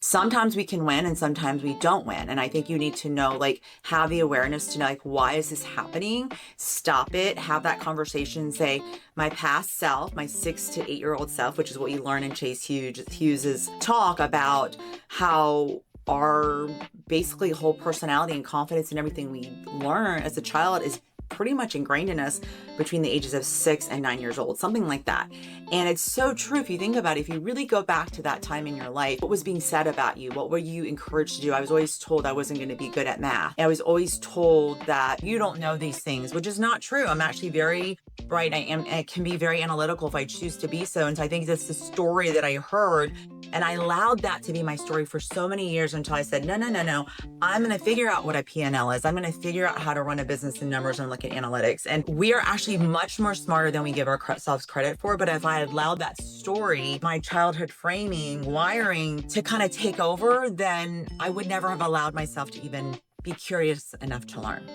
sometimes we can win and sometimes we don't win. And I think you need to know, like, have the awareness to know, like, why is this happening? Stop it, have that conversation, say, my past self, my 6 to 8 year old self, which is what you learn in Hughes's talk about how our basically whole personality and confidence and everything we learn as a child is pretty much ingrained in us between the ages of 6 and 9 years old, something like that. And it's so true if you think about it. If you really go back to that time in your life, what was being said about you? What were you encouraged to do? I was always told I wasn't going to be good at math. I was always told that you don't know these things, which is not true. I'm actually very bright. I can be very analytical if I choose to be so. And so I think that's the story that I heard. And I allowed that to be my story for so many years until I said, no, no, no, no. I'm going to figure out what a P&L is. I'm going to figure out how to run a business in numbers and look at analytics. And we are actually much more smarter than we give ourselves credit for. But if I had allowed that story, my childhood framing, wiring to kind of take over, then I would never have allowed myself to even be curious enough to learn.